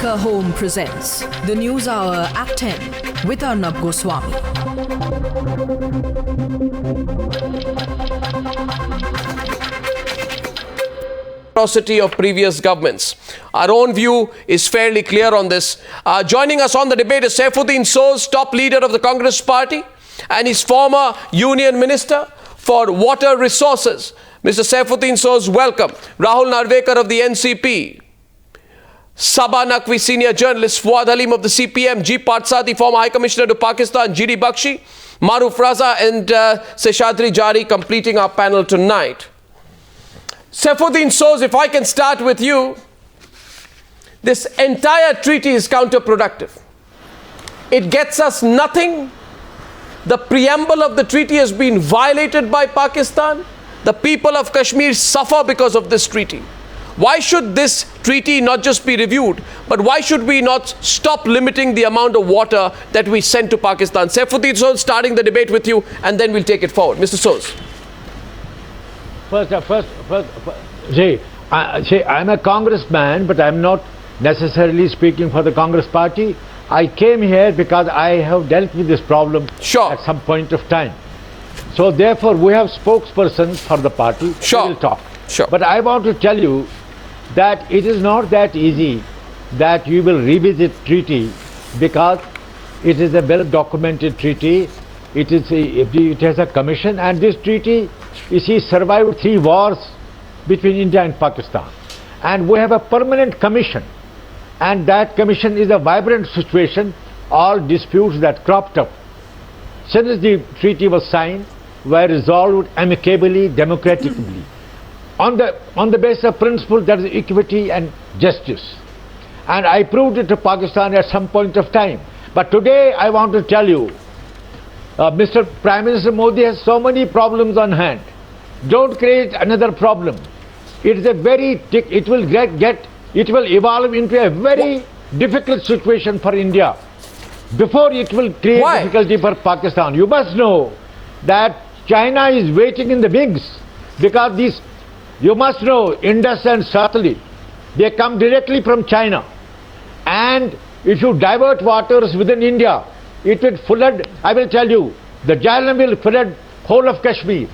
Narwekar Home presents the News Hour at 10 with Arnab Goswami. Of previous governments. Our own view is fairly clear on this. Joining us on the debate is Saifuddin Soz, top leader of the Congress party, and his former Union Minister for Water Resources. Mr. Saifuddin Soz, welcome. Rahul Narwekar of the NCP. Saba Naqvi senior journalist, Fuad Halim of the CPM, Parthasarathy, former High Commissioner to Pakistan, Bakshi, Maroof, Raza and Seshadri Chari completing our panel tonight. Saifuddin Soz, if I can start with you, this entire treaty is counterproductive. It gets us nothing. The preamble of the treaty has been violated by Pakistan. The people of Kashmir suffer because of this treaty. Why should this treaty not just be reviewed, but why should we not stop limiting the amount of water that we send to Pakistan? Saifuddin Soz, starting the debate with you, and then we'll take it forward. Mr. Soz. First, I'm a congressman, but I'm not necessarily speaking for the Congress party. I came here because I have dealt with this problem at some point of time. So therefore, we have spokespersons for the party. We will talk. But I want to tell you that it is not that easy that you will revisit treaty, because it is a well-documented treaty. It has a commission, and this treaty, you see, survived 3 wars between India and Pakistan. And we have a permanent commission, and that commission is a vibrant situation. All disputes that cropped up since the treaty was signed were resolved amicably, democratically, on the basis of principle that is equity and justice. And I proved it to Pakistan at some point of time. But today I want to tell you, Mr. Prime Minister Modi has so many problems on hand. Don't create another problem. It is a very, it will evolve into a very difficult situation for India before it will create difficulty for Pakistan. You must know that China is waiting in the wings, because these, you must know, Indus and Seshadri, they come directly from China. And if you divert waters within India, it will flood. I will tell you, the Jhelum will flood whole of Kashmir.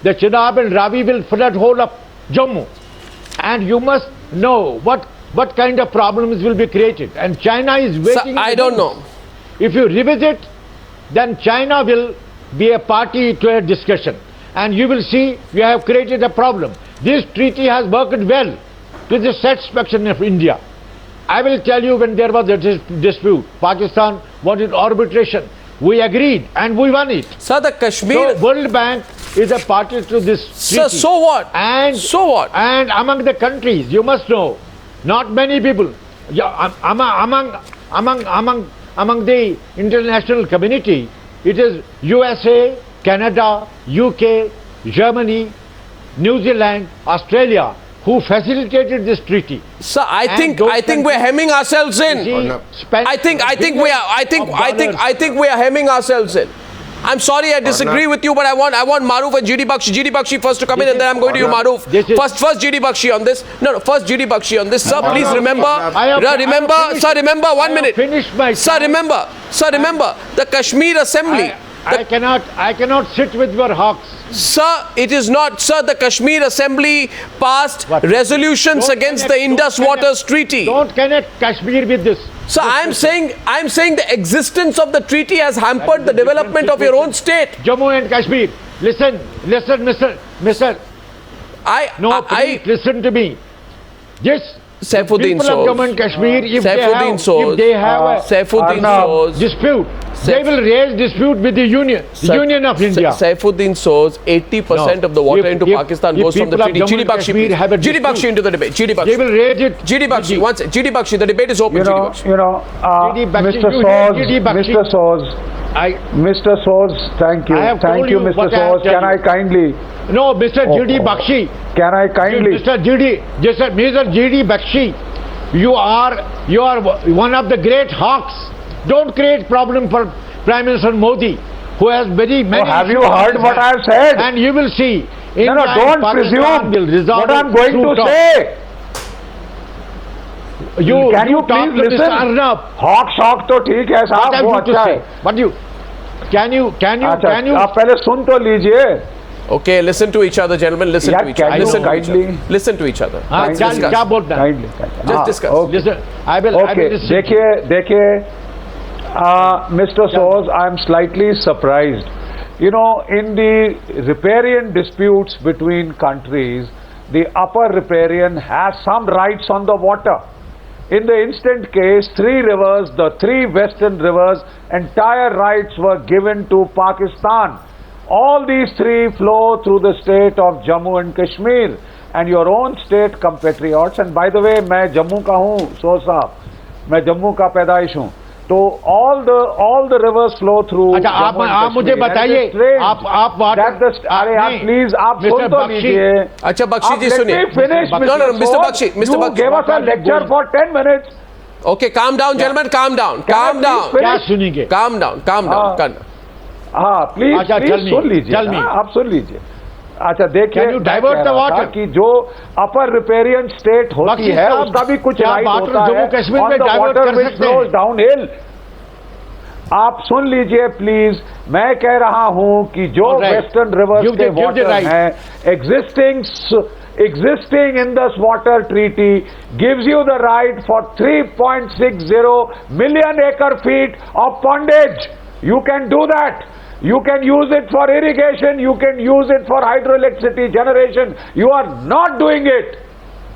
The Chenab and Ravi will flood whole of Jammu. And you must know what kind of problems will be created. And China is waiting. I don't know. If you revisit, then China will be a party to a discussion. And you will see you have created a problem. This treaty has worked well to the satisfaction of India. I will tell you, when there was a dispute, Pakistan wanted arbitration. We agreed and we won it. Sir, the Kashmir... So World Bank is a party to this treaty. Sir, so what? And so what? And among the countries, you must know, not many people, among the international community, it is USA, Canada, UK, Germany, New Zealand, Australia, who facilitated this treaty. Sir, I think we're hemming ourselves in. I think we are hemming ourselves in. I'm sorry, I disagree with you, but I want Maroof and Bakshi first to come in, and then I'm going to you, Maroof. First Bakshi on this. No, first Bakshi on this. Sir, please remember. Remember, 1 minute. Sir, remember, the Kashmir Assembly. I cannot sit with your hawks. Sir, it is not. Sir, the Kashmir Assembly passed resolutions against the Indus Waters Treaty. Don't connect Kashmir with this. So I'm saying the existence of the treaty has hampered the development of your own state. Jammu and Kashmir. Listen, Mr. Please listen to me. Yes. Saifuddin people of Jammu and Kashmir, if they have a dispute, they will raise dispute with the Union of India. Saifuddin Soz, 80% of the water into Pakistan goes from the treaty. Bakshi into the debate. They will raise it. Bakshi, once. Bakshi, the debate is open. Mr. Soz, thank you. Thank you, Mr. Soz. Can I kindly... No, Mr. Bakshi. Can I kindly... Mr. Bakshi, you are one of the great hawks. Don't create problem for Prime Minister Modi, who has very many... have you heard what I have said? And you will see. No, don't presume what I am going to say. Can you please listen? Arnab. Hawk shock तो ठीक है साहब, वो अच्छा है. But can you? आप पहले सुन तो लीजिए. Okay, listen to each other, gentlemen. Listen to each other. Listen to each other. क्या बोलना? Just discuss. Listen, I will listen. देखिए, Mr. Soos, I am slightly surprised. You know, in the riparian disputes between countries, the upper riparian has some rights on the water. In the instant case, three rivers, the three western rivers, entire rights were given to Pakistan. All these three flow through the state of Jammu and Kashmir and your own state compatriots. And by the way, मैं जम्मू का हूँ, Soos साहब, मैं जम्मू का पैदाइश हूँ. तो all the rivers flow through. अच्छा, आप मुझे बताइए, आप अरे आप प्लीज आप सुन तो लीजिए. अच्छा बख्शी जी सुनिए. No, Mr. Bakshi. You gave us a lecture for 10 minutes. Okay, calm down, gentlemen. Calm down. क्या सुनेंगे? Calm down. हाँ, प्लीज सुन लीजिए. आप सुन लीजिए. अच्छा देखिए, डाइवर्ट द वाटर कि जो अपर रिपेरियन स्टेट होती है उसका भी कुछ राइट होता है. जम्मू कश्मीर में डाइवर्ट कर सकते हैं. Down hill. आप सुन लीजिए प्लीज. मैं कह रहा हूं कि जो वेस्टर्न रिवर्स के वाटर हैं, existing Indus water treaty gives you the right for 3.60 million acre feet of pondage. You can do that. You can use it for irrigation, you can use it for hydroelectricity generation. You are not doing it.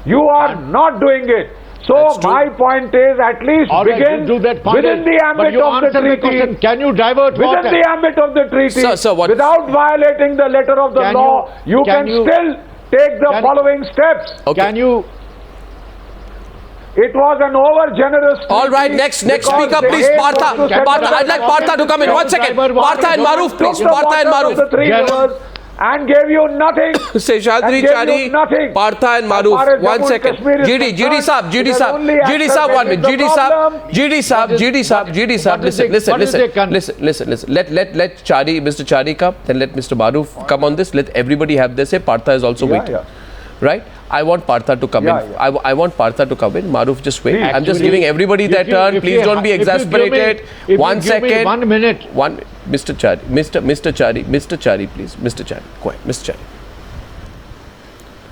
You are not doing it. So my point is, at least begin within the ambit of the treaty. Can you divert water? Within the ambit of the treaty, sir, without violating the letter of the law, you can still take the following steps. Okay. Can you? It was an over-generous. All right, next speaker, please. Partha, I'd like Partha to come in. 1 second. Partha and Maroof, please. Partha and Maroof. And gave you nothing. Seshadri, Chari, Partha and Maroof. 1 second. GD Saab, 1 minute. GD Saab. Listen. Let Chari, Mr. Chari come. Then let Mr. Maroof come on this. Let everybody have their say. Partha is also waiting. Right? I want Partha to come in. I want Partha to come in. Maroof, just wait. I'm just giving everybody their turn. Please don't be exasperated. 1 second. 1 minute. Mr. Chari, Mr. Chari, please. Mr. Chari, go ahead. Mr. Chari.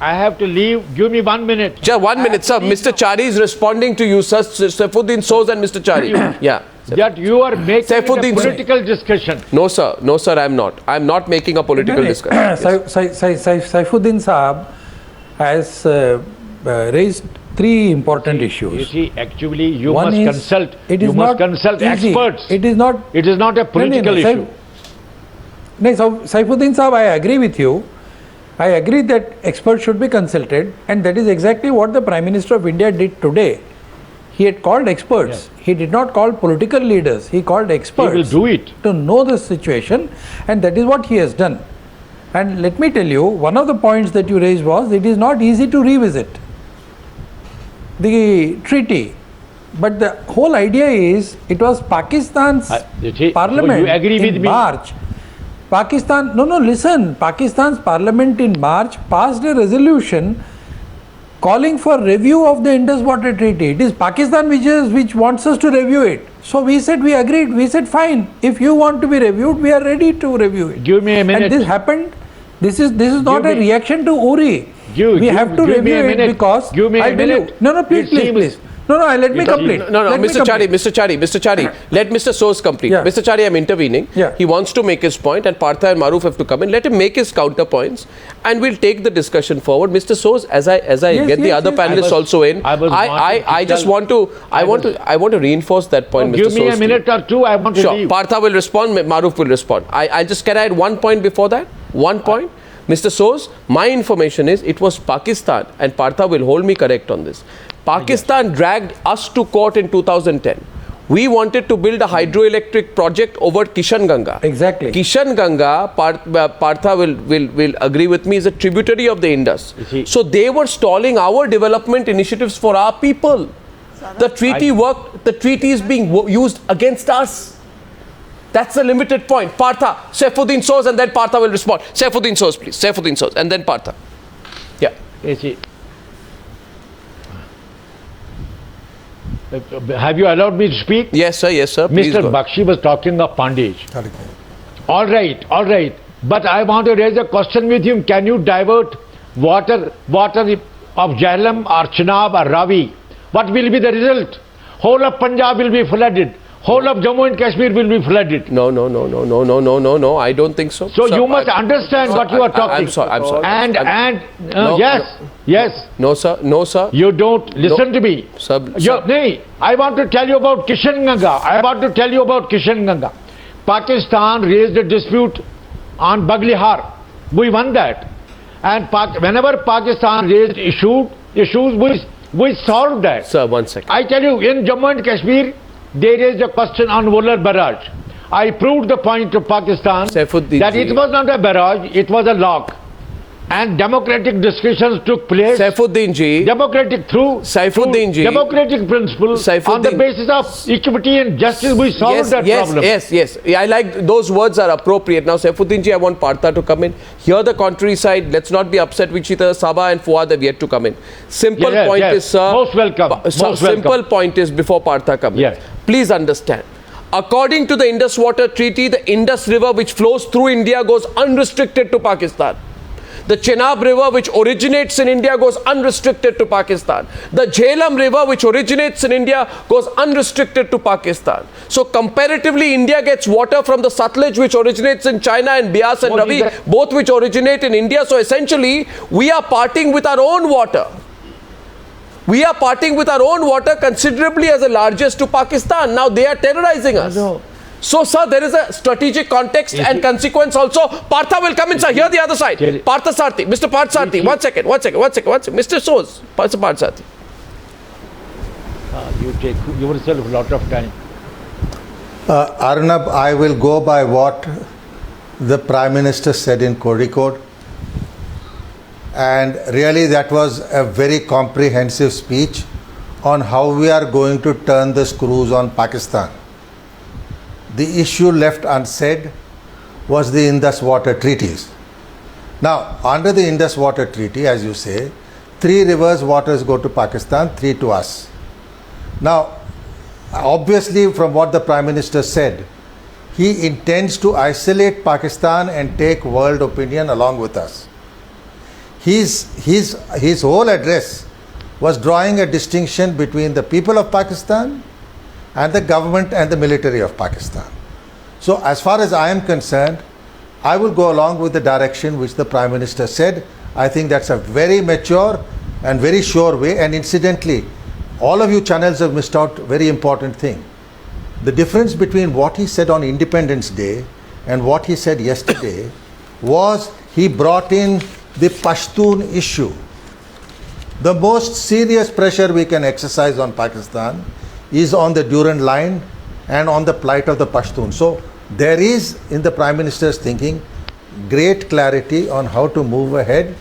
I have to leave. Give me 1 minute. Just 1 minute, sir. Mr. Chari is responding to you, sir. Saifuddin Soos and Mr. Chari. Yeah. That you are making a political discussion. No, sir. No, sir. I'm not. I'm not making a political discussion. Saifuddin Saab has raised three important issues. You see, actually, you must consult experts. It is not a political issue. So, Saifuddin Saab, I agree with you. I agree that experts should be consulted, and that is exactly what the Prime Minister of India did today. He had called experts. Yeah. He did not call political leaders. He called experts. He will do it. To know the situation, and that is what he has done. And let me tell you, one of the points that you raised was it is not easy to revisit the treaty. But the whole idea is it was Pakistan's parliament so you agree in with March. Pakistan's parliament in March passed a resolution calling for review of the Indus Water Treaty. It is Pakistan which wants us to review it. So we said, we agreed. We said, fine. If you want to be reviewed, we are ready to review it. Give me a minute. And this happened. This is not a reaction to Uri. We have to review it because give me a minute. No, please. No, let me complete. No, Mr. Chari, let Mr. Soos complete. Yeah. Mr. Chari, I'm intervening. Yeah. He wants to make his point, and Partha and Maroof have to come in. Let him make his counterpoints, and we'll take the discussion forward. Mr. Soos, as I get the other panelists also in, I just want to reinforce that point, Mr. Soos. Give me a minute or two. I want to leave. Partha will respond. Maroof will respond. Can I add 1 point before that? 1 point. Mr. Soos, my information is it was Pakistan, and Partha will hold me correct on this. Pakistan dragged us to court in 2010. We wanted to build a hydroelectric project over Kishan Ganga. Exactly. Kishan Ganga, Partha will agree with me, is a tributary of the Indus. So they were stalling our development initiatives for our people. The treaty is being used against us. That's a limited point. Partha, Saifuddin Soos, and then Partha will respond. Saifuddin Soos, please. Saifuddin Soos, and then Partha. Yeah. Have you allowed me to speak? Yes, sir. Yes, sir. Please Mr. go. Bakshi was talking of Pandey. All right, all right. But I want to raise a question with him. Can you divert water of Jhelum or Chenab or Ravi? What will be the result? Whole of Punjab will be flooded. Whole of Jammu and Kashmir will be flooded. No. I don't think so. So sir, you must understand what you are talking. I'm sorry. Yes. No, sir. No, sir. You don't listen to me. Sir. No, I want to tell you about Kishan Ganga. Pakistan raised a dispute on Baglihar. We won that. And whenever Pakistan raised issues, we solved that. Sir, 1 second. I tell you, in Jammu and Kashmir, they raised a question on Wular barrage. I proved the point to Pakistan Saifuddin that ji. it was not a barrage, it was a lock. And democratic discussions took place. Saifuddin ji. Democratic Saifuddin ji. Democratic principles. On the basis of equity and justice, we solved that problem. Yes. I like those words are appropriate. Now, Saifuddin ji, I want Partha to come in. Here, the contrary side, let's not be upset with either Saba and Fuad have yet to come in. Simple point is, sir. Most welcome. Simple point is before Partha comes in. Yes. Please understand. According to the Indus Water Treaty, the Indus River which flows through India goes unrestricted to Pakistan. The Chenab River which originates in India goes unrestricted to Pakistan. The Jhelum River which originates in India goes unrestricted to Pakistan. So comparatively, India gets water from the Sutlej which originates in China and Bias and Ravi, both which originate in India. So essentially, we are parting with our own water. We are parting with our own water considerably as the largest to Pakistan. Now they are terrorizing us. So, sir, there is a strategic context and consequence also. Partha will come in, sir. Here the other side. Parthasarathy. Mr. Parthasarathy. One second. Mr. Soos. Parthasarathy. You take yourself a lot of time. Arnab, I will go by what the Prime Minister said in Kozhikode. And really that was a very comprehensive speech on how we are going to turn the screws on Pakistan. The issue left unsaid was the Indus Water Treaties. Now, under the Indus Water Treaty, as you say, 3 rivers waters go to Pakistan, 3 to us. Now, obviously from what the Prime Minister said, he intends to isolate Pakistan and take world opinion along with us. His whole address was drawing a distinction between the people of Pakistan and the government and the military of Pakistan. So as far as I am concerned, I will go along with the direction which the Prime Minister said. I think that's a very mature and very sure way. And incidentally, all of you channels have missed out a very important thing. The difference between what he said on Independence Day and what he said yesterday was he brought in the Pashtun issue. The most serious pressure we can exercise on Pakistan is on the Durand line and on the plight of the Pashtun. So there is in the Prime Minister's thinking great clarity on how to move ahead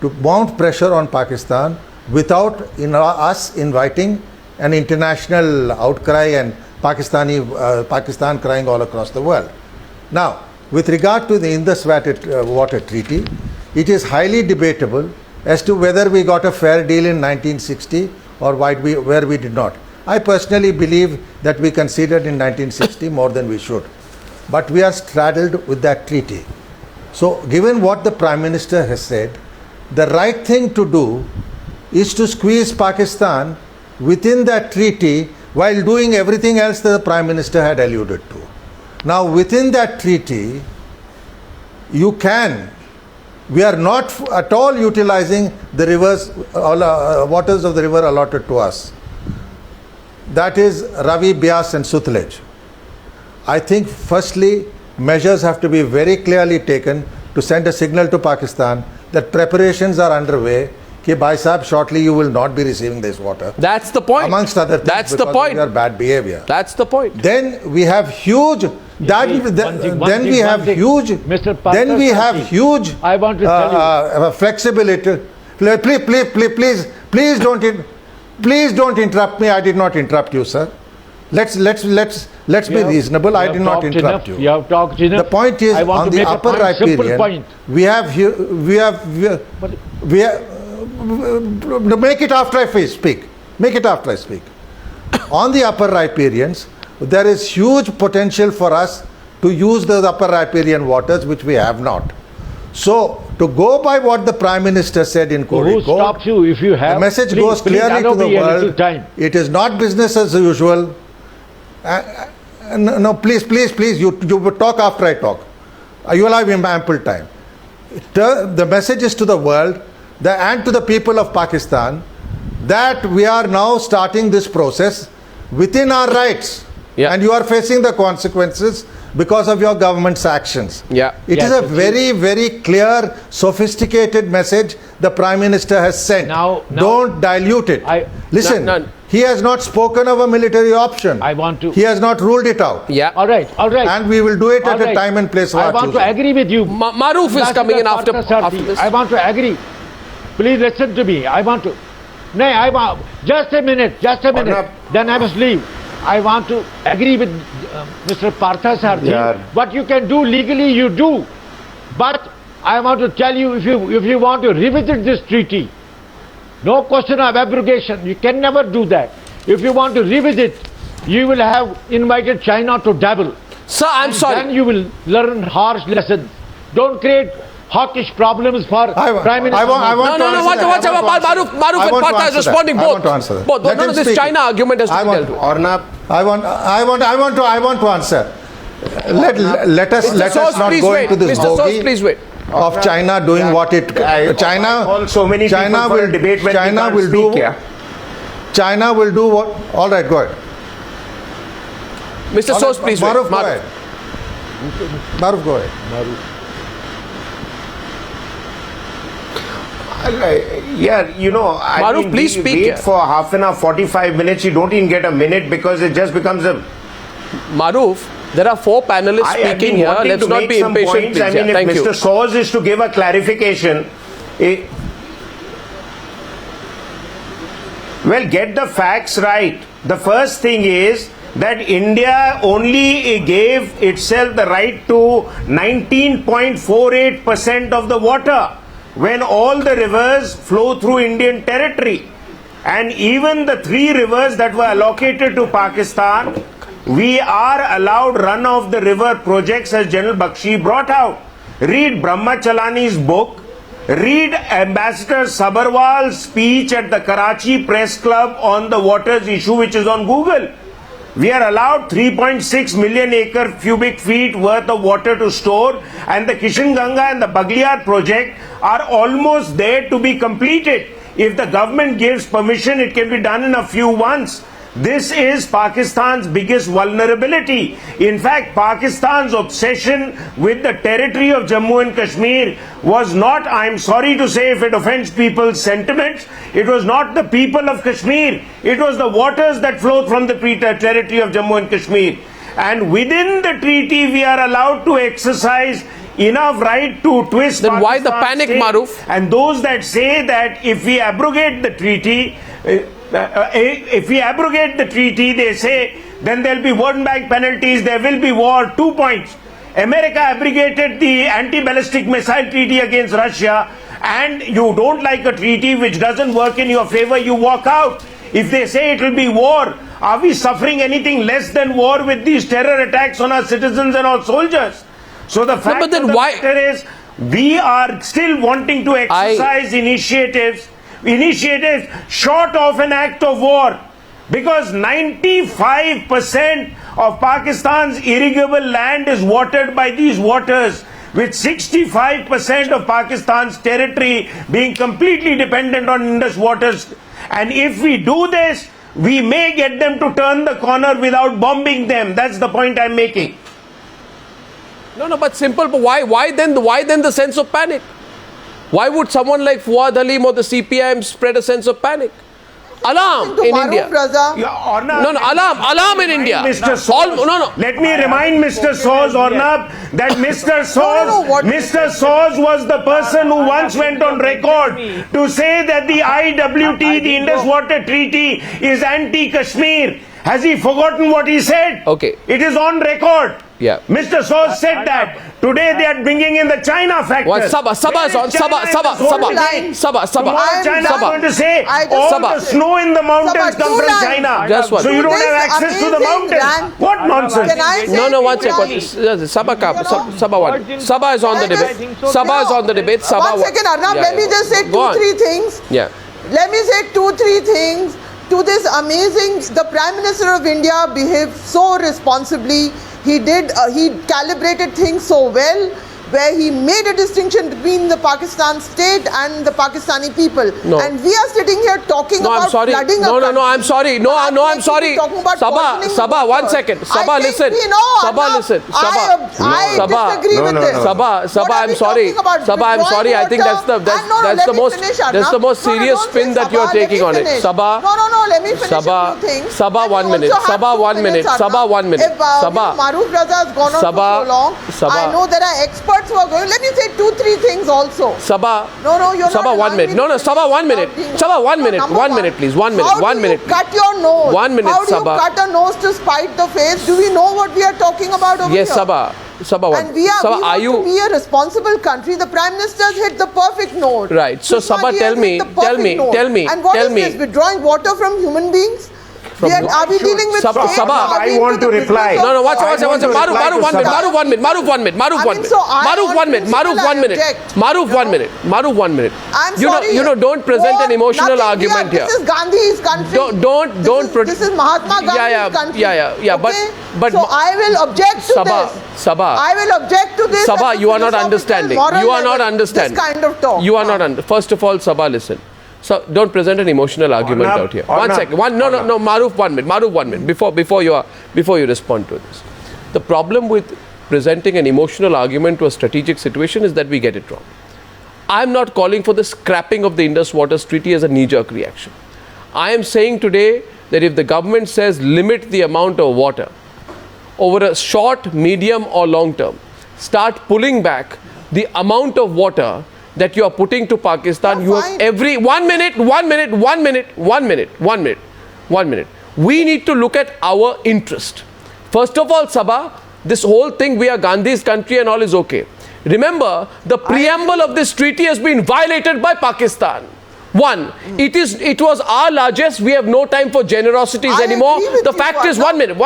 to mount pressure on Pakistan without us inviting an international outcry and Pakistan crying all across the world. Now, with regard to the Indus Water Treaty, it is highly debatable as to whether we got a fair deal in 1960 or where we did not. I personally believe that we conceded in 1960 more than we should. But we are straddled with that treaty. So given what the Prime Minister has said, the right thing to do is to squeeze Pakistan within that treaty while doing everything else that the Prime Minister had alluded to. Now within that treaty, we are not at all utilizing the rivers, waters of the river allotted to us. That is Ravi, Bias and Sutlej. I think firstly, measures have to be very clearly taken to send a signal to Pakistan that preparations are underway. Ki bhai sahab, shortly you will not be receiving this water. That's the point. Amongst other things, that's the point. Of your bad behavior. That's the point. Then we have huge. Then we have huge. I want to tell you. Flexibility. Please don't interrupt me. I did not interrupt you, sir. Let's be reasonable. I did not interrupt you. You have talked enough. The point is on the upper riparian. We have make it after I speak. Make it after I speak. on the upper riparians, there is huge potential for us to use those upper riparian waters, which we have not. So, to go by what the Prime Minister said in Kozhikode, who stops you if you have? the message goes clearly to the world. It is not business as usual. No, please, you would talk after I talk. You will have ample time. The message is to the world and to the people of Pakistan that we are now starting this process within our rights. Yeah. And you are facing the consequences because of your government's actions. Yeah. It is a very, very clear, sophisticated message the Prime Minister has sent. Now don't dilute it. Listen, he has not spoken of a military option. He has not ruled it out. Yeah. All right. And we will do it at a time and place. I want to agree with you. Maroof is coming in after this. I want to agree. Please listen to me. I want to. No, just a minute. Then I must leave. I want to agree with Mr. Parthasarathy. Yeah. What you can do legally, you do. But I want to tell you, if you want to revisit this treaty, no question of abrogation. You can never do that. If you want to revisit, you will have invited China to dabble. Sir, I'm sorry. Then you will learn harsh lessons. Don't create hawkish problems for Prime Minister. Watch out. Maroof and Partha is responding both. I want to answer that. Both. No, this China argument has to be dealt with. Arnab, I want to answer. Let us not go into this bogey of China doing what it. China will do what. All right, go ahead. Mr. Soos, please wait. Maroof, go ahead. Maroof, go ahead. Yeah, you know, Maroof, please speak. Wait for half an hour, 45 minutes. You don't even get a minute because it just becomes a. Maroof, there are 4 panelists speaking here. Let's not be impatient, please. I mean, if Mr. Soos is to give a clarification, well, get the facts right. The first thing is that India only gave itself the right to 19.48% of the water when all the rivers flow through Indian territory. And even the 3 rivers that were allocated to Pakistan, we are allowed run of the river projects as General Bakshi brought out. Read Brahmachalani's book, read Ambassador Sabharwal's speech at the Karachi Press Club on the waters issue, which is on Google. We are allowed 3.6 million acre cubic feet worth of water to store, and the Kishanganga and the Baghliyar project are almost there to be completed. If the government gives permission, it can be done in a few months. This is Pakistan's biggest vulnerability. In fact, Pakistan's obsession with the territory of Jammu and Kashmir was not, I'm sorry to say if it offends people's sentiments, it was not the people of Kashmir. It was the waters that flowed from the territory of Jammu and Kashmir. And within the treaty, we are allowed to exercise enough right to twist. Then why the panic, Maroof? And those that say that if we abrogate the treaty, they say then there will be World Bank penalties, there will be war. 2 points. America abrogated the anti-ballistic missile treaty against Russia, and you don't like a treaty which doesn't work in your favor, you walk out. If they say it will be war, are we suffering anything less than war with these terror attacks on our citizens and our soldiers? So the fact of the matter is, we are still wanting to exercise initiatives short of an act of war, because 95% of Pakistan's irrigable land is watered by these waters, with 65% of Pakistan's territory being completely dependent on Indus waters. And if we do this, we may get them to turn the corner without bombing them. That's the point I'm making. No, but simple. But why then the sense of panic? Why would someone like Fuad, Halim or the CPIM spread a sense of panic? Alarm in India. Alarm in India. Mr. Soos, let me remind Mr. Soos, Arnab, that Mr. Soos was the person who once went on record to say that the IWT, the Indus Water Treaty, is anti-Kashmir. Has he forgotten what he said? Okay. It is on record. Yeah. Mr. Soos said that. Today they are bringing in the China factor. What? Saba is on. Saba. Tomorrow China is going to say all the snow in the mountains come from China. Just one. So you don't have access to the mountains. What nonsense? No, one second. Saba one. Saba is on the debate. Saba is on the debate. Saba. 1 second, Arnab. Let me just say three things. Yeah. Let me say 2-3 things to this amazing. The Prime Minister of India behaved so responsibly. He calibrated things so well, where he made a distinction between the Pakistan state and the Pakistani people. No. And we are sitting here talking about flooding No, I'm sorry. No, I'm sorry. Saba, 1 second. Saba, listen. Saba, listen. I disagree with this. Saba, I'm sorry. Saba, I'm sorry. I think that's the most serious spin that you're taking on it. Saba. No, let me finish a few things. Saba, 1 minute. Saba, 1 minute. Saba, 1 minute. Saba. Maroof Raza has gone on for so long. I know there are experts who are going. Let me say 2-3 things also. Saba. No, you're Saba, not 1 minute. No, Saba, 1 minute. Saba, 1 minute. 1 minute, please. 1 minute. How 1 minute. Do you cut your nose? 1 minute, How do Saba. you cut a nose to spite the face? Do we know what we are talking about over yes, here? Saba. Saba, and we want to be a responsible country. The Prime Minister has hit the perfect note. Right. So, Saba, tell me. And what is this? Withdrawing water from human beings? Are we dealing with Saba, I want to reply. No, watch. Maroof, 1 minute. Maroof, 1 minute. Maroof, 1 minute. Maroof, 1 minute. I'm sorry. Don't present an emotional argument here. This is Gandhi's country. Don't. This is Mahatma Gandhi's country. Yeah. Okay? But so I will object to this. Saba. I will object to this. Saba, you are not understanding. You are not understanding. This kind of talk. You are not. First of all, Saba, listen. So don't present an emotional argument out here. 1 second. No. Maroof, 1 minute. Maroof, 1 minute. Before you respond to this, the problem with presenting an emotional argument to a strategic situation is that we get it wrong. I am not calling for the scrapping of the Indus Waters Treaty as a knee-jerk reaction. I am saying today that if the government says limit the amount of water over a short, medium, or long term, start pulling back the amount of water that you are putting to Pakistan, you have every 1 minute. We need to look at our interest. First of all, Saba, this whole thing, we are Gandhi's country and all is okay. Remember, the preamble of this treaty has been violated by Pakistan. One, it was our largest. We have no time for generosities anymore. The fact is, 1 minute.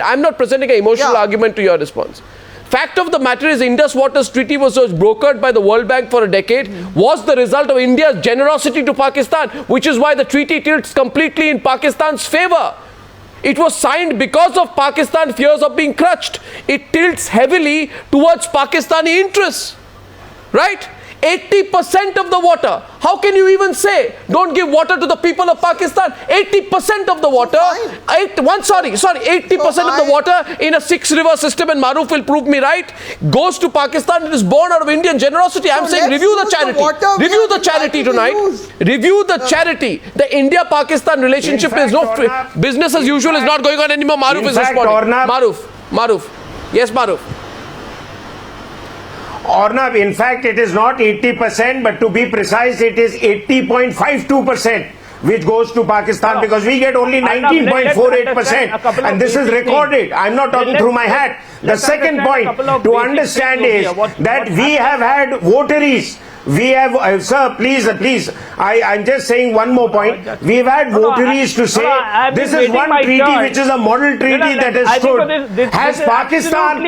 I'm not presenting an emotional argument to your response. Fact of the matter is, Indus Waters Treaty was brokered by the World Bank for a decade, was the result of India's generosity to Pakistan, which is why the treaty tilts completely in Pakistan's favor. It was signed because of Pakistan's fears of being crushed. It tilts heavily towards Pakistani interests, right? 80% of the water. How can you even say don't give water to the people of Pakistan? 80% of the water, 80% of the water in a 6-river system, and Maroof will prove me right, goes to Pakistan. It is born out of Indian generosity. I'm saying review the charity. Review the charity tonight. Review the charity. The India-Pakistan relationship is no business as usual is not going on anymore. Maroof is responding. Maroof. Yes, Maroof. Arnab, in fact, it is not 80%, but to be precise, it is 80.52%, which goes to Pakistan, because we get only 19.48%, and this is recorded. I'm not talking through my hat. The second point to understand is that we have had votaries. We have, sir, please, I'm just saying one more point. We've had votaries to say this is one treaty which is a model treaty that has stood. Has Pakistan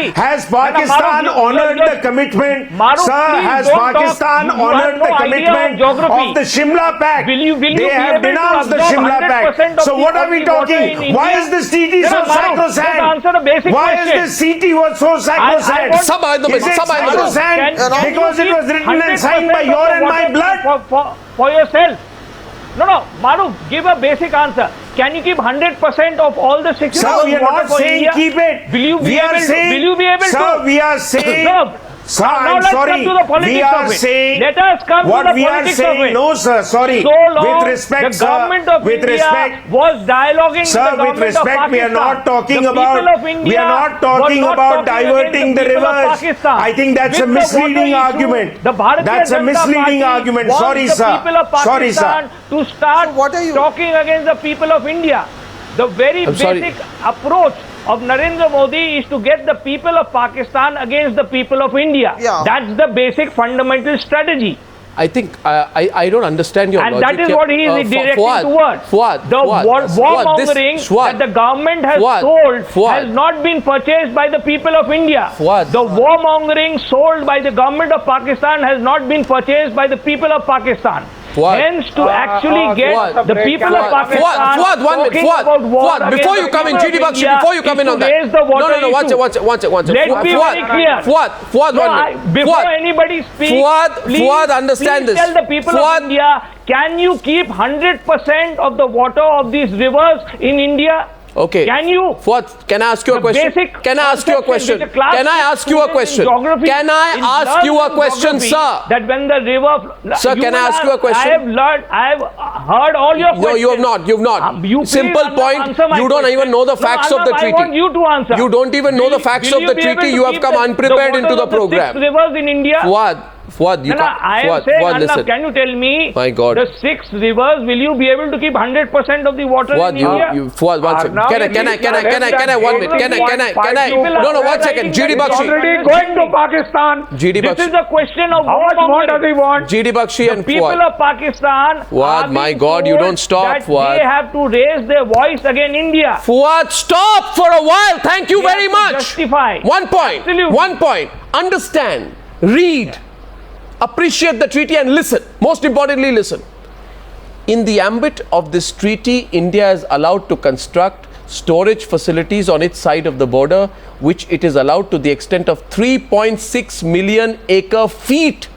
honored the commitment? Sir, has Pakistan honored the commitment of the Shimla Pact? They have denounced the Shimla Pact. So what are we talking? Why is this treaty so sacrosanct? Why is this treaty so sacrosanct? Is it sacrosanct because it was written and signed by your and my blood? For yourself. No, Maroof, give a basic answer. Can you keep 100% of all the 60 Sir, we are not saying India? Keep it. Will you be able to? Sir, we are saying... No. Sir, now I'm sorry. We are saying let us come what to the we are politics saying. of it. No, sir. Sorry. So long, with respect, the government of India was dialoguing with the government with respect, of Pakistan. we are not talking the about. We are not talking about diverting the rivers. I think that's a misleading argument. That's a misleading argument. Sorry, sir. Sorry, sir. To start talking against the people of India. The very basic approach of Narendra Modi is to get the people of Pakistan against the people of India. Yeah. That's the basic fundamental strategy. I think I don't understand your and logic. that is what he is directing towards. The warmongering that the government has sold has not been purchased by the people of India. The warmongering sold by the government of Pakistan has not been purchased by the people of Pakistan. Hence, to actually get the people of Pakistan talking about war against before you come in, GD Bakshi, before you come in on that. No, watch it. Let's be very clear. Fuad, before anybody speaks, Fuad, understand please this. Tell the people of India, can you keep 100% of the water of these rivers in India? Okay. Can you? Fuad, can I ask you a question? Can I ask you a question? Can I ask you a question? Can I ask you a question, sir? That when the river... Sir, can I ask you a question? I have learned, I have heard all your questions. No, you have not. You've not. Simple point, you don't even know the facts of the treaty. I want you to answer. You don't even know the facts of the treaty. You have come unprepared into the program. The 6 rivers in India. Fuad, you can't. I am saying, Arnab, can you tell me, my God, the 6 rivers, will you be able to keep 100% of the water in India? Fuad, 1 second. Can I, 1 minute. Can I? No, 1 second. GD Bakshi. Already going to Pakistan. GD Bakshi. This is a question of how much more does he want? GD Bakshi and people of Pakistan. Fuad, my God, you don't stop, Fuad. They have to raise their voice against India. Fuad, stop for a while. Thank you very much. Justify. 1 point. Absolutely. 1 point. Understand. Read. Appreciate the treaty and listen. Most importantly, listen. In the ambit of this treaty, India is allowed to construct storage facilities on its side of the border, which it is allowed to the extent of 3.6 million acre feet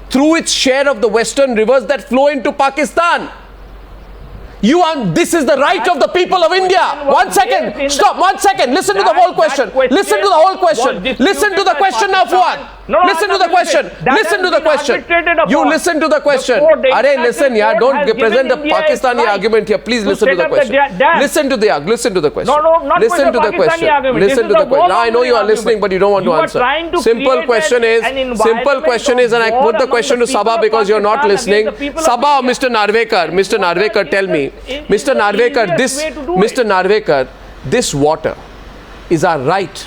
through its share of the western rivers that flow into Pakistan. This is the right of the people of India. 1 second. Stop. 1 second. Listen to the whole question. Listen to the whole question. Listen to the question now, Fuad. Listen to the question. Listen to the question. You listen to the question. Arey, listen, yeah. Don't present a Pakistani argument here. Please listen to the question. Listen to the question. Listen to the question. Listen to the question. Now I know you are listening, but you don't want to answer. Simple question is, and I put the question to Saba because you are not listening. Saba or Mr. Narwekar, tell me. Mr. Narwekar, this water is our right.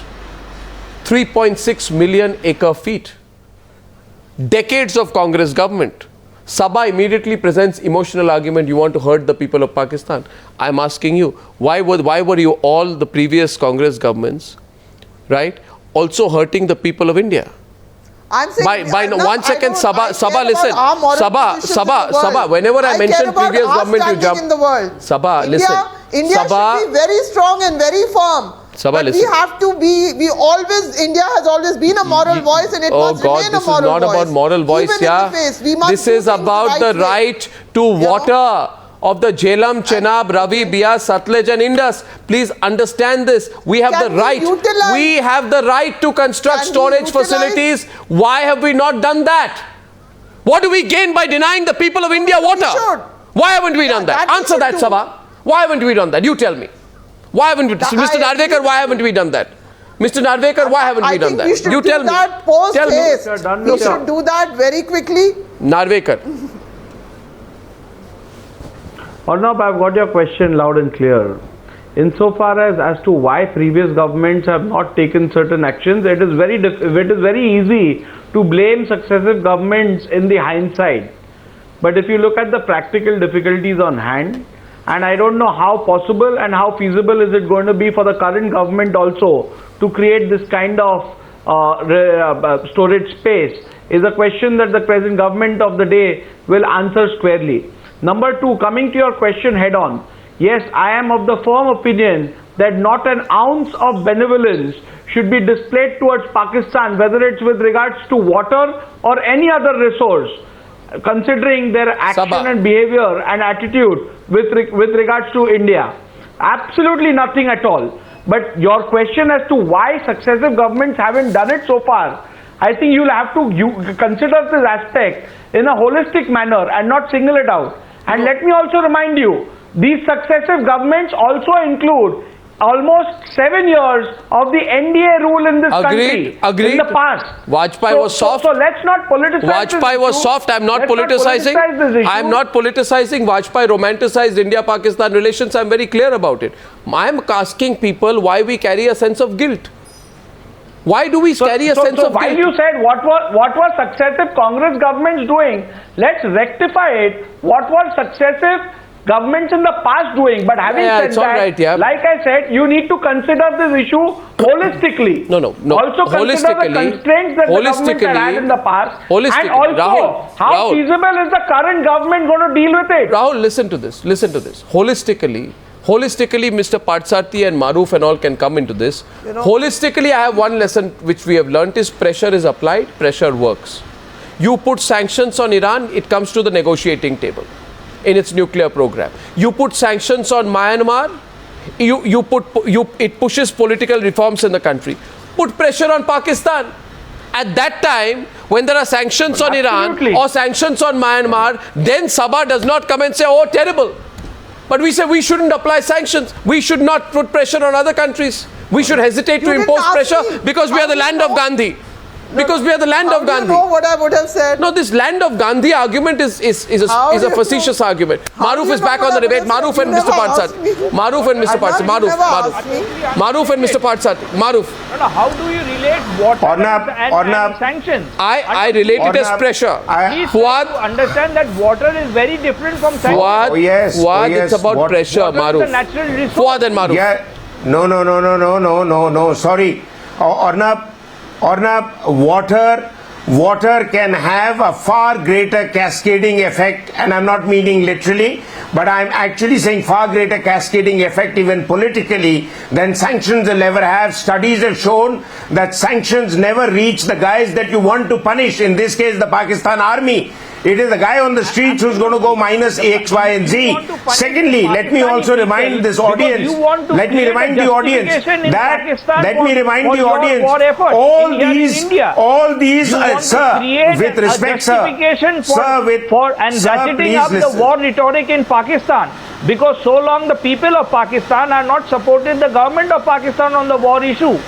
3.6 million acre feet. Decades of Congress government. Saba immediately presents emotional argument. You want to hurt the people of Pakistan. I'm asking you, why were you all the previous Congress governments, right, also hurting the people of India? I'm saying by 1 second, Saba, listen. Saba, whenever I mention previous government, you jump. In the world. Saba, listen. India should be very strong and very firm. Saba, but listen. we have to be, India has always been a moral voice and it must remain a moral voice. Oh God, this is not about moral voice, yeah. This is about the right to water of the Jhelum, Chenab, Ravi, Bias, Satluj and Indus. Please understand this. We have the right. We have the right to construct storage facilities. Why have we not done that? What do we gain by denying the people of India water? Why haven't we done that? Answer that, Saba. Why haven't we done that? You tell me. Why haven't we? Mr. Narwekar, why haven't we done that? Mr. Narwekar, why haven't we done that? You tell me. Tell me. We should do that very quickly. Narwekar. Arnab, I've got your question loud and clear. Insofar as to why previous governments have not taken certain actions, it is very easy to blame successive governments in the hindsight. But if you look at the practical difficulties on hand, and I don't know how possible and how feasible is it going to be for the current government also to create this kind of storage space, is a question that the present government of the day will answer squarely. Number 2, coming to your question head on, yes, I am of the firm opinion that not an ounce of benevolence should be displayed towards Pakistan, whether it's with regards to water or any other resource, considering their action and behavior and attitude with regards to India. Absolutely nothing at all. But your question as to why successive governments haven't done it so far, I think you'll have to consider this aspect in a holistic manner and not single it out. And let me also remind you, these successive governments also include almost 7 years of the NDA rule in this country. Agreed. In the past. Vajpayee was soft. So let's not politicize Vajpayee was soft. I'm not politicizing. I'm not politicizing. Vajpayee romanticized India-Pakistan relations. I'm very clear about it. I'm asking people why we carry a sense of guilt. Why do we carry a sense of guilt? While you said what was successive Congress governments doing, let's rectify it. What was successive governments in the past doing? But having said that, like I said, you need to consider this issue holistically. No. Also consider the constraints that the government had in the past. And also, how feasible is the current government going to deal with it? Rahul, listen to this. Holistically, Mr. Parthasarathy and Maroof and all can come into this. Holistically, I have one lesson which we have learnt is pressure is applied, pressure works. You put sanctions on Iran, it comes to the negotiating table in its nuclear program. You put sanctions on Myanmar, it pushes political reforms in the country. Put pressure on Pakistan. At that time, when there are sanctions on Iran or sanctions on Myanmar, then Saba does not come and say, oh, terrible. But we say we shouldn't apply sanctions. We should not put pressure on other countries. We should hesitate to impose pressure because we are the land of Gandhi. Because we are the land of Gandhi. You know what I would have said? No, this land of Gandhi argument is a facetious argument. Maroof is back on the debate. Maroof and Mr. Parthasarathy. Maroof and Mr. Parthasarathy. Maroof and Mr. Parthasarathy. Maroof. No, how do you relate water and sanctions? I relate it as pressure. Fuad, to understand that water is very different from sanctions. Fuad, it's about pressure, Maroof. Fuad and Maroof. Yeah. No. Sorry. Arnab, water can have a far greater cascading effect, and I'm not meaning literally, but I'm actually saying far greater cascading effect even politically than sanctions will ever have. Studies have shown that sanctions never reach the guys that you want to punish, in this case the Pakistan army. It is the guy on the streets who's going to go minus X, Y and Z. Secondly, let me also remind this audience, let me remind the audience, all these, sir, with respect, sir, ratcheting up the war rhetoric in Pakistan. Because so long the people of Pakistan are not supporting the government of Pakistan on the war issue.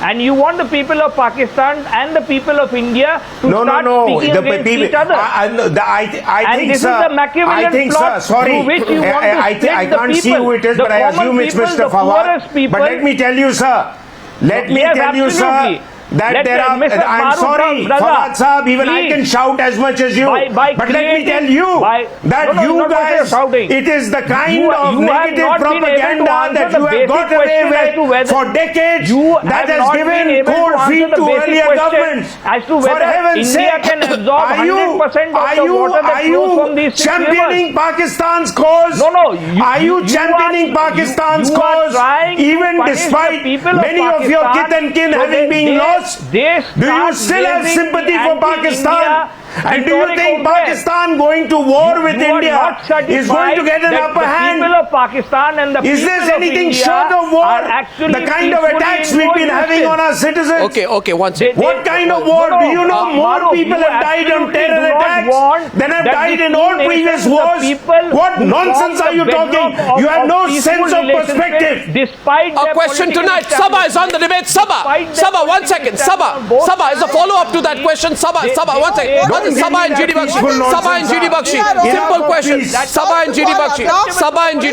And you want the people of Pakistan and the people of India to start speaking against each other. I think, this sir, is the Machiavellian plot through which you want to split I can't see who it is, but I assume it's Mr. Fuad. But let me tell you, sir, that there are, I'm sorry, Fuad Sahab, even I can shout as much as you. But let me tell you that you guys, it is the kind of negative propaganda that you have got away with for decades that has given cold feet to earlier governments. For heaven's sake, are you championing Pakistan's cause? Are you championing Pakistan's cause even despite many of your kith and kin having been lost? Do you still have sympathy for Pakistan? And do you think Pakistan going to war with India is going to get an upper hand? Is there anything short of war? The kind of attacks we've been having on our citizens? Okay, one second. What kind of war? Do you know more people have died on terror attacks than have died in all previous wars? What nonsense are you talking? You have no sense of perspective. A question tonight. Saba is on the debate. Saba, 1 second. Saba is a follow-up to that question. Saba, 1 second. Saba and GD Bakshi. Simple question. Saba and GD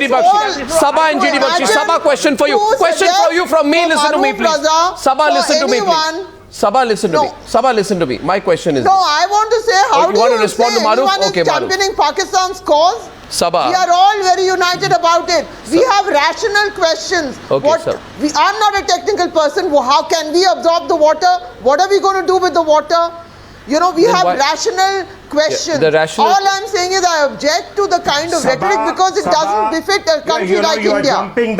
Bakshi. Saba, question for you. Question for you from me. Listen to me, please. Saba, listen to me, please. Saba, listen to me. My question is No, I want to say, how do you say anyone is championing Pakistan's cause? Saba. We are all very united about it. We have rational questions. I'm not a technical person. How can we absorb the water? What are we going to do with the water? You know, we have rational questions. All I'm saying is I object to the kind of rhetoric because it doesn't befit a country like India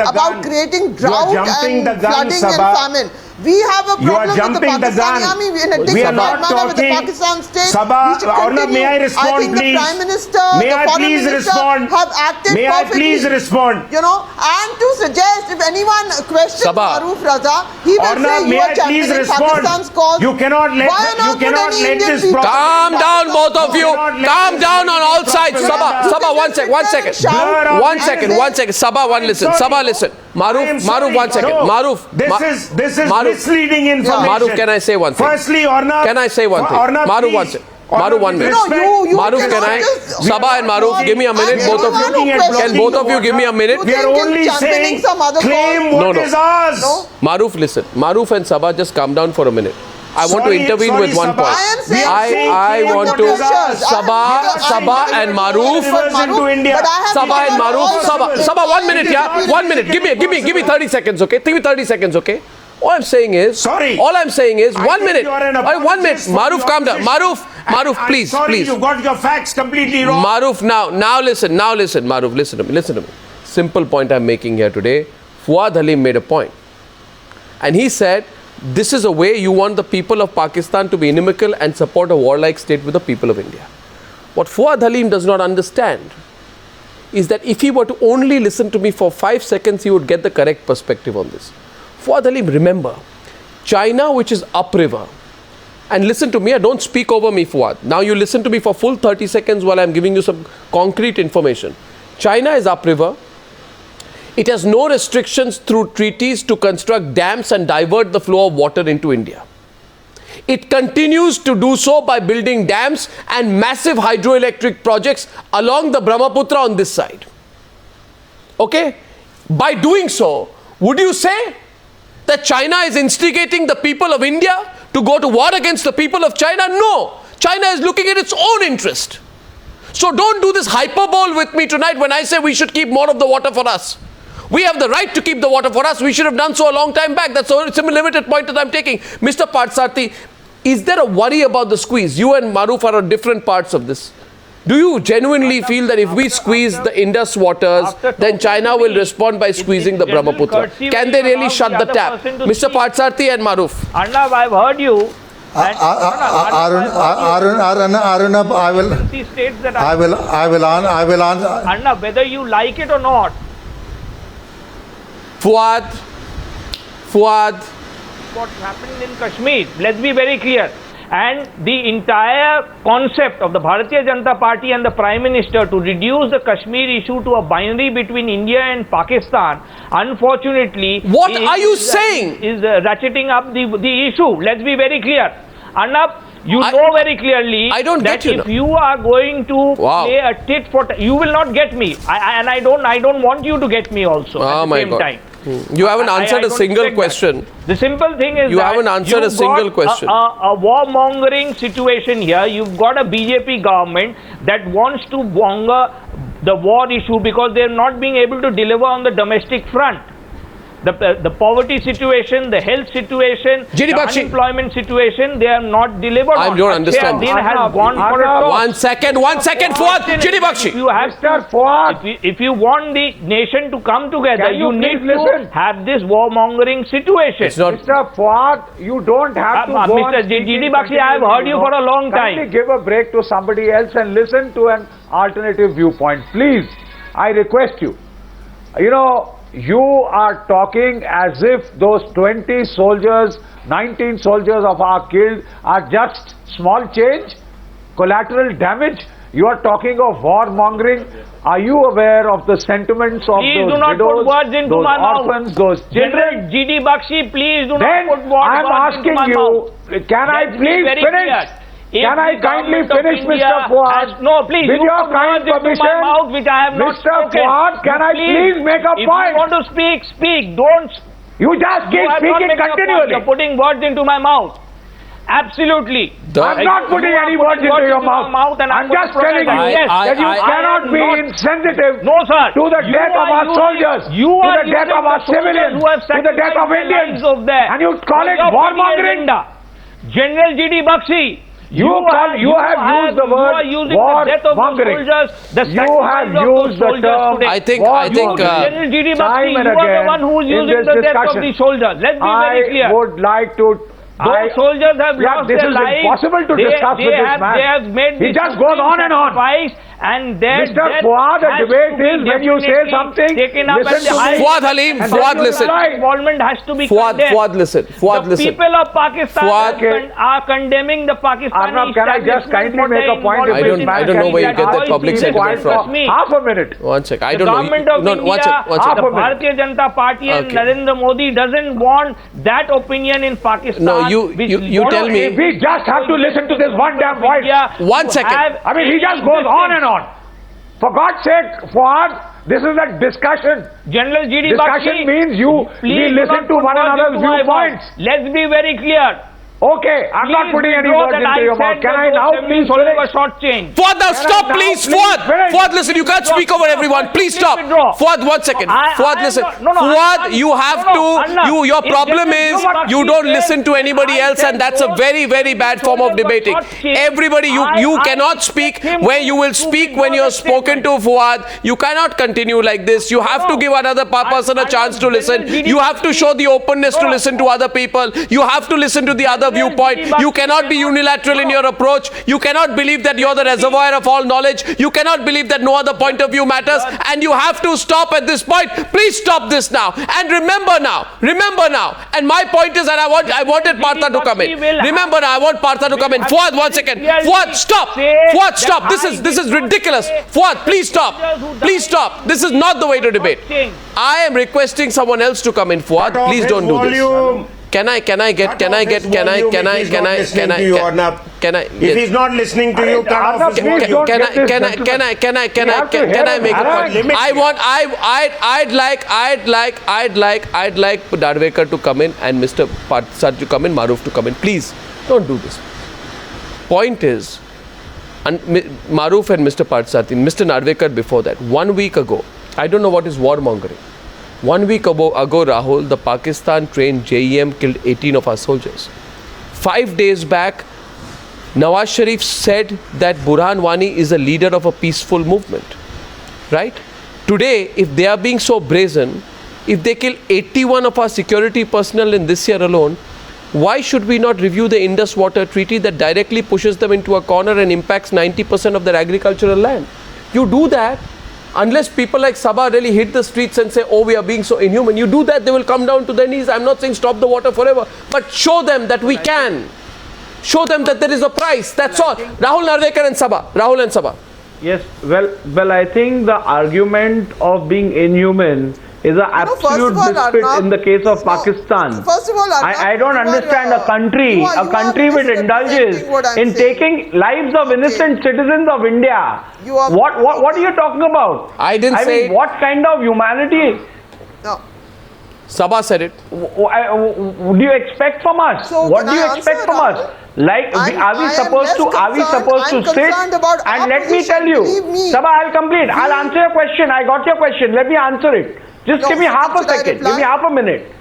about creating drought and flooding and famine. We have a You are problem with the jumping the gun. Pakistani army in a We are different not manner with the talking. Pakistan state. Saba, We should Arnab, continue. may I respond, I think please? the Prime Minister, May the I Foreign please Minister respond? have acted May I perfectly. please respond? You know, and to suggest if anyone questions Sabah. Maroof Raza, he will Arnab, say may you are I please championing respond? Pakistan's cause. You cannot let Why on earth would any Indian this people- Calm down, both of you. Calm down on all sides. propaganda. Sabah, one second. Blur out One the second. innocence. Sabah, one listen. Sorry. Sabah, listen. Maroof, 1 second. No. Maroof. This is Maroof. misleading information. Maroof, can I say one thing? Firstly, Arnab. Can I say one thing? Arnab, Maroof, please. one second. Maroof, 1 minute. No, you Maroof, can cannot I? just- Sabah and Maroof, give me a minute. And Both of everyone you. who questions Can both of you give me a minute? You We are think only he's championing saying some other claim cause? what No. is ours. No. Maroof, listen. Maroof and Sabah, just calm down for a minute. I want to Sorry, intervene with one Sabah. point. I am saying I claim want what to is yours. Sabah and Maroof. Into India. But I have Sabah and given Maroof. all- Sabah, 1 minute, yeah? 1 minute. Give me 30 seconds, okay? Give me 30 seconds, okay? All I'm saying is, Sorry. All I'm saying is, I 1 think minute. you are an 1 minute. apologist for Maroof, the calm down. opposition. Maroof, I'm please, sorry, please. you got your facts completely wrong. Maroof, now listen, Maroof, listen to me. Simple point I'm making here today. Fuad Halim made a point. And he said, this is a way you want the people of Pakistan to be inimical and support a warlike state with the people of India. What Fuad Halim does not understand is that if he were to only listen to me for 5 seconds, he would get the correct perspective on this. Fuad Halim, remember, China, which is upriver, and listen to me, don't speak over me, Fuad. Now you listen to me for full 30 seconds while I'm giving you some concrete information. China is upriver. It has no restrictions through treaties to construct dams and divert the flow of water into India. It continues to do so by building dams and massive hydroelectric projects along the Brahmaputra on this side. Okay? By doing so, would you say that China is instigating the people of India to go to war against the people of China? No. China is looking at its own interest. So don't do this hyperbole with me tonight when I say we should keep more of the water for us. We have the right to keep the water for us. We should have done so a long time back. That's a limited point that I'm taking. Mr. Parthasarathy, is there a worry about the squeeze? You and Maroof are on different parts of this. Do you genuinely feel that if we squeeze the Indus waters, then China will respond by squeezing the Brahmaputra? Can they really shut the tap? Mr. Parthasarathy and Maroof. Arnab, I've heard you. Arnab, I will answer. Arnab, whether you like it or not. Fuad. What's happening in Kashmir? Let's be very clear. And the entire concept of the Bharatiya Janata Party and the Prime Minister to reduce the Kashmir issue to a binary between India and Pakistan, unfortunately, what are you saying? Is ratcheting up the issue. Let's be very clear. Arnab, you know very clearly that if you are going to play a tit for tat, you will not get me. I don't want you to get me also at the same time. You haven't answered a single question. The simple thing is you haven't answered a single question. A warmongering situation here. You've got a BJP government that wants to monger the war issue because they're not being able to deliver on the domestic front. The poverty situation, the health situation, the unemployment situation, they are not delivered on. I don't understand. Has gone for a toss. One second, Fuad. Bakshi. If you want the nation to come together, you need to have this warmongering situation. Mr. Fuad, you don't have to go on Mr. Bakshi, I have heard you for a long time. Kindly give a break to somebody else and listen to an alternative viewpoint. Please, I request you. You know, you are talking as if those 20 soldiers, 19 soldiers of our killed are just small change, collateral damage. You are talking of warmongering. Are you aware of the sentiments of please those do not widows, put words into those my orphans, mouth. those children? General Bakshi, please do Then not put words into my mouth. Can I please finish? Can I kindly finish, Mr. Fuad? No, please. With your kind permission, mouth, which I have not Mr. spoken. Fuad, can I please make a if point? If you want to speak, speak. Don't. You just keep speaking continually. You're putting words into my mouth. Absolutely. I'm not putting any words into your mouth. I'm just telling you that you cannot be insensitive to the death of our soldiers, to the death of our civilians, to the death of Indians. And you call it warmongering? General Bakshi, You have used the word war-mongering. You have used the term I think General GD Bakshi, you are the one who is using the death of the soldiers. Let's be very clear. I would like to... Those soldiers have lost their lives. This is impossible to discuss with this man. They have made he just goes on and on. And Mr. Fuad, the debate is when you say something, listen to me. Fuad, Halim, Fuad, listen. Involvement has to be condemned. Fuad, listen. Fuad, listen. The people of Pakistan are condemning the Pakistani Arnab, can I just kindly make a point? I don't know where you get that public sentiment from. Half a minute. One sec. I don't know. The government of India, the Bharatiya Janata Party and Narendra Modi doesn't want that opinion in Pakistan. No, you tell me. We just have to listen to this one damn voice. 1 second. I mean, he just goes on and on. For God's sake, Fuad, this is a discussion. General GD Discussion Bakshi, means we listen to one another's viewpoints. Let's be very clear. Okay, I'm not putting any words into your mouth. Can I now please finish? Short change. Fuad, now stop, please. Fuad, listen, you can't speak over everyone. Please stop. Fuad, 1 second. Fuad, listen. Fuad, you have to. Your problem is you don't listen to anybody else, and that's a very, very bad form of debating. Everybody, you cannot speak where you will speak when you're spoken to, Fuad. You cannot continue like this. You have to give another person a chance to listen. You have to show the openness to listen to other people. You have to listen to the other viewpoint. You cannot be unilateral in your approach. You cannot believe that you're the reservoir of all knowledge. You cannot believe that no other point of view matters. And you have to stop at this point. Please stop this now. And remember now. And my point is that I wanted Partha to come in. Remember now, I want Partha to come in. Fuad, 1 second. Fuad, stop. Fuad, stop. This is ridiculous. Fuad, please stop. Please stop. This is not the way to debate. I am requesting someone else to come in. Fuad, please don't do this. Can I get? If he's not listening to you, cut off his volume. Can I make a point? I'd like Narwekar to come in and Mr. Parthasarathy to come in, Maroof to come in. Please don't do this. Point is, Maroof and Mr. Parthasarathy, Mr. Narwekar before that, 1 week ago, I don't know what is warmongering. 1 week ago, Rahul, the Pakistan trained JEM killed 18 of our soldiers. 5 days back, Nawaz Sharif said that Burhan Wani is a leader of a peaceful movement. Right? Today, if they are being so brazen, if they kill 81 of our security personnel in this year alone, why should we not review the Indus water treaty that directly pushes them into a corner and impacts 90% of their agricultural land? You do that. Unless people like Saba really hit the streets and say, oh, we are being so inhuman, you do that, they will come down to their knees. I'm not saying stop the water forever, but show them that we can. Show them that there is a price. That's all. Rahul, Narwekar and Saba. Rahul and Saba. Yes, well, I think the argument of being inhuman is an absolute misfit in the case of Pakistan. First of all, Arnab, I don't understand a country which indulges in taking lives of innocent citizens of India. What are you talking about? I mean, what kind of humanity? No. Saba said it. What do you expect from us? So what do you expect from us? Like, are we supposed to sit and let me tell you, Saba, I'll complete. I'll answer your question. I got your question. Let me answer it. Just give me half a second. Give me half a minute.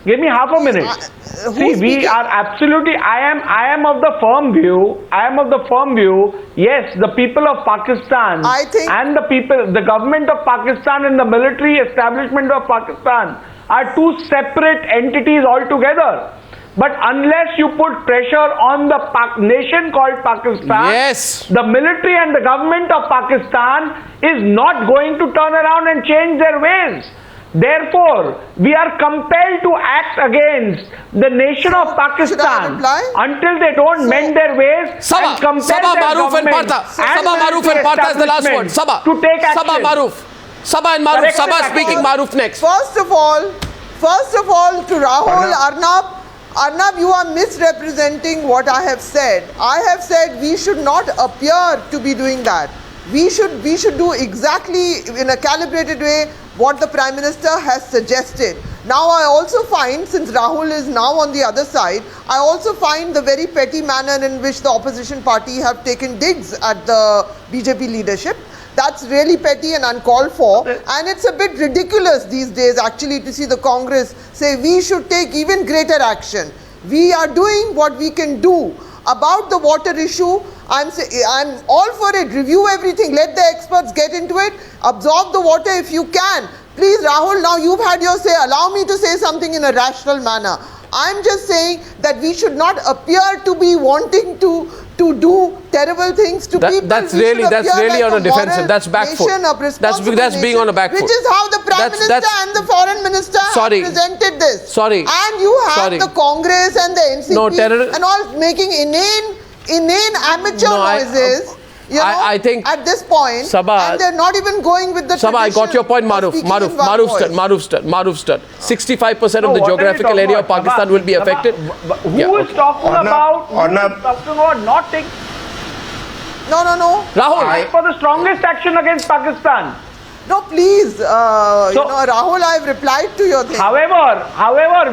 Give me half a minute. See, we are absolutely. I am of the firm view. Yes, the people of Pakistan and the government of Pakistan and the military establishment of Pakistan are two separate entities altogether. But unless you put pressure on the nation called Pakistan, yes, the military and the government of Pakistan is not going to turn around and change their ways. Therefore, we are compelled to act against the nation of Pakistan until they don't mend their ways. Saba, and compel Saba, their Maroof and Partha. Saba, Maroof and Partha is the last word. Saba, to take action. Saba, Maroof. Saba and Maroof. Saba speaking, Maroof next. First of all, to Rahul, Arnab, you are misrepresenting what I have said. I have said we should not appear to be doing that. We should do exactly in a calibrated way what the Prime Minister has suggested. Now I also find, since Rahul is now on the other side, I also find the very petty manner in which the opposition party have taken digs at the BJP leadership. That's really petty and uncalled for, and it's a bit ridiculous these days actually to see the Congress say we should take even greater action. We are doing what we can do. about the water issue. I'm all for it. Review everything. Let the experts get into it. Absorb the water if you can. Please, Rahul, now you've had your say. Allow me to say something in a rational manner. I'm just saying that we should not appear to be wanting to do terrible things to people. That's really on a defensive. That's back foot. That's being on a back foot. Which is how the Prime Minister and the Foreign Minister have presented this. And you have the Congress and the NCP and all making inane amateur noises. I think at this point, Saba, and they're not even going with the Saba, I got your point, Maroof. Maroof. 65% of the geographical area of Pakistan will be affected. Who is talking about not taking... No. Rahul. For the strongest action against Pakistan. No, please, Rahul, I've replied to your thing. However,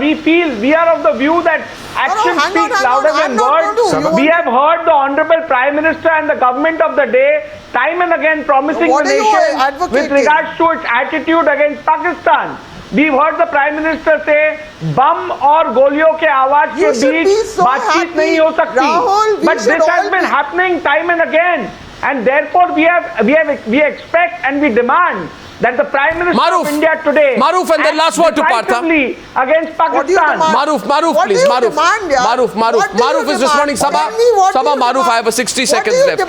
we are of the view that action speaks louder than words. We have heard the Honorable Prime Minister and the government of the day time and again promising the nation with regards to its attitude against Pakistan. We've heard the Prime Minister say, "Bum or goliyon ke awaaz ke beech baatcheet nahi ho sakti." But this has been happening time and again. And therefore, we expect and we demand that the Prime Minister of India today Maroof, and then last word to Partha against Pakistan. Maroof, please. Maroof is responding. Saba, Maroof, I have a 60 seconds left.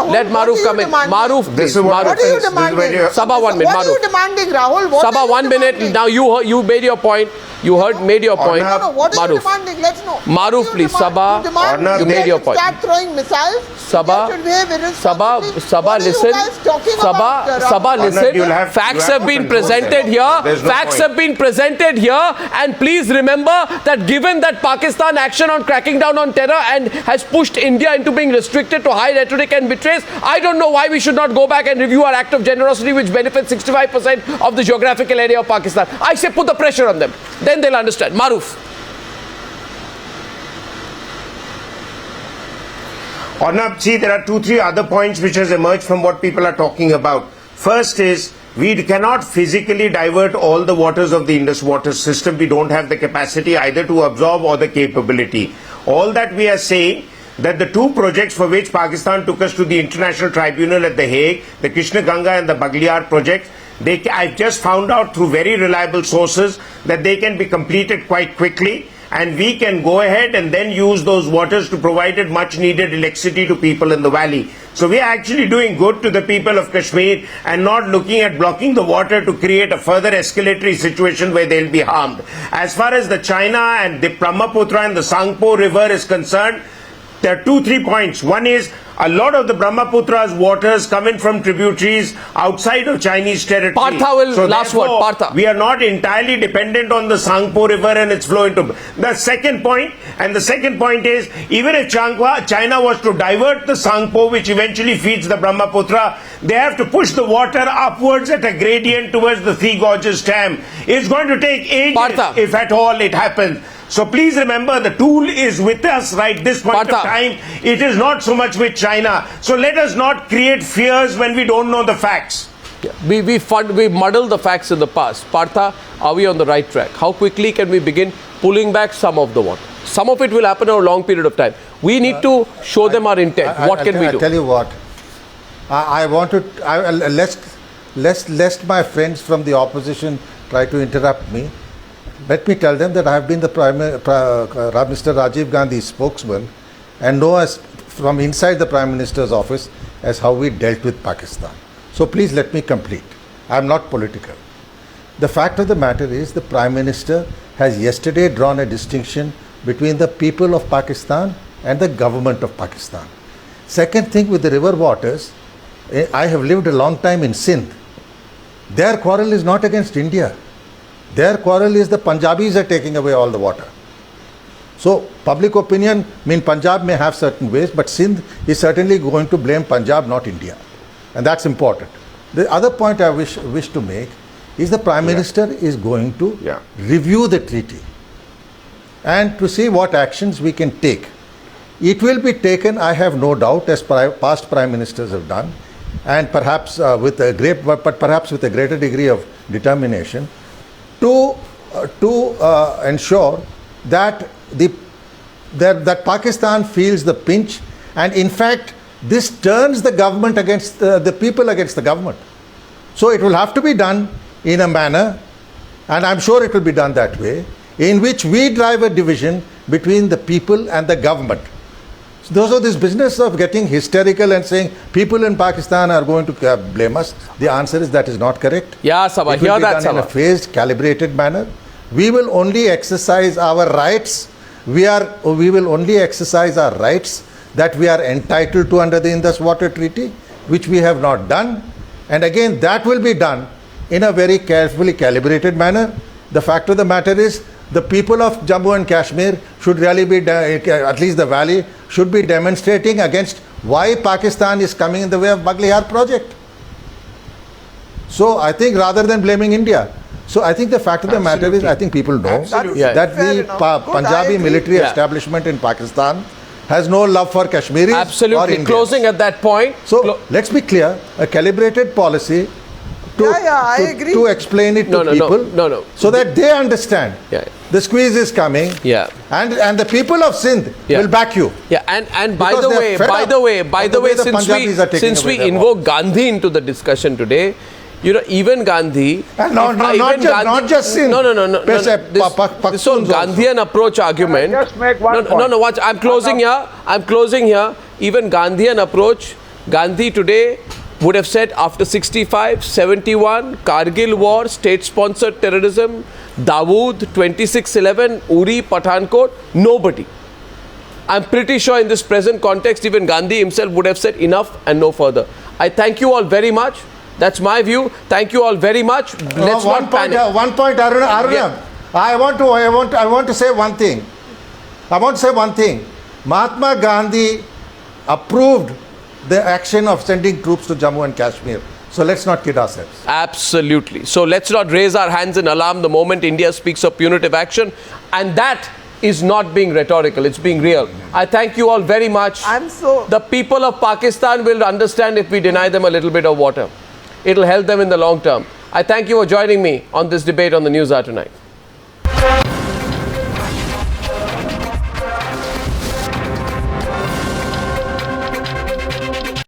Let Maroof come in. Maroof, please. What are you demanding? Saba, 1 minute. What are you demanding, Rahul? Saba, 1 minute. Now you made your point. You made your point. What are you demanding? Let's know. Maroof, please. Saba, you made your point. Start throwing missiles. Saba, listen. Saba, listen. Facts have been presented here. And please remember that given that Pakistan action on cracking down on terror and has pushed India into being restricted to high rhetoric and betrays, I don't know why we should not go back and review our act of generosity which benefits 65% of the geographical area of Pakistan. I say put the pressure on them. Then they'll understand. Maroof. Arnab, see, there are 2-3 other points which has emerged from what people are talking about. First is, we cannot physically divert all the waters of the Indus water system. We don't have the capacity either to absorb or the capability. All that we are saying, that the 2 projects for which Pakistan took us to the International Tribunal at The Hague, the Krishna Ganga and the Baghliyar project, I've just found out through very reliable sources that they can be completed quite quickly. And we can go ahead and then use those waters to provide much needed electricity to people in the valley. So we are actually doing good to the people of Kashmir and not looking at blocking the water to create a further escalatory situation where they'll be harmed. As far as the China and the Brahmaputra and the Sangpo river is concerned, there are 2-3 points. One is, a lot of the Brahmaputra's waters come in from tributaries outside of Chinese territory. Partha will last word. Partha. We are not entirely dependent on the Sangpo river and its flow into the second point. And the second point is, even if China was to divert the Sangpo, which eventually feeds the Brahmaputra, they have to push the water upwards at a gradient towards the Three Gorges Dam. It's going to take ages, if at all it happens. So please remember, the tool is with us right this point of time. It is not so much with China. So let us not create fears when we don't know the facts. Yeah. We muddled the facts in the past. Partha, are we on the right track? How quickly can we begin pulling back some of the water? Some of it will happen over a long period of time. We need to show them our intent. What can we do? I tell you what. I want to. Lest my friends from the opposition try to interrupt me. Let me tell them that I have been the Mr. Rajiv Gandhi's spokesman and know as from inside the Prime Minister's office as how we dealt with Pakistan. So please let me complete. I am not political. The fact of the matter is the Prime Minister has yesterday drawn a distinction between the people of Pakistan and the government of Pakistan. Second thing, with the river waters, I have lived a long time in Sindh. Their quarrel is not against India. Their quarrel is the Punjabis are taking away all the water. So public opinion, Punjab may have certain ways, but Sindh is certainly going to blame Punjab, not India. And that's important. The other point I wish to make is the Prime Minister is going to review the treaty and to see what actions we can take. It will be taken, I have no doubt, as past Prime Ministers have done, and perhaps with a greater degree of determination, to ensure that the that Pakistan feels the pinch, and in fact, this turns the government against the people against the government. So it will have to be done in a manner, and I'm sure it will be done that way, in which we drive a division between the people and the government. So this business of getting hysterical and saying people in Pakistan are going to blame us, the answer is that is not correct. Yeah, Saba, it will be done in a phased, calibrated manner. We will only exercise our rights. We will only exercise our rights that we are entitled to under the Indus Water Treaty, which we have not done. And again, that will be done in a very carefully calibrated manner. The fact of the matter is, the people of Jammu and Kashmir should really be, at least the valley, should be demonstrating against why Pakistan is coming in the way of Baghlihar project. So I think rather than blaming India, so I think the fact of the matter is, I think people know that the Punjabi military establishment in Pakistan has no love for Kashmiris. Absolutely. Or Closing at that point. So let's be clear, a calibrated policy to explain it to people so that they understand the squeeze is coming and the people of Sindh will back you. Yeah, and by the way, since we invoke Gandhi into the discussion today, you know, even Gandhi, not just Sindh. This whole Gandhian approach argument. Just make one point. Watch. I'm closing here. Even Gandhian approach, Gandhi today would have said after 65, 71, Kargil war, state-sponsored terrorism, Dawood, 26/11, Uri, Pathankot, nobody. I'm pretty sure in this present context, even Gandhi himself would have said enough and no further. I thank you all very much. That's my view. Thank you all very much. Let's not panic. One point, Arnab. I want to say one thing. Mahatma Gandhi approved the action of sending troops to Jammu and Kashmir. So let's not kid ourselves. Absolutely. So let's not raise our hands in alarm the moment India speaks of punitive action. And that is not being rhetorical, it's being real. I thank you all very much. The people of Pakistan will understand if we deny them a little bit of water. It'll help them in the long term. I thank you for joining me on this debate on the Newshour tonight.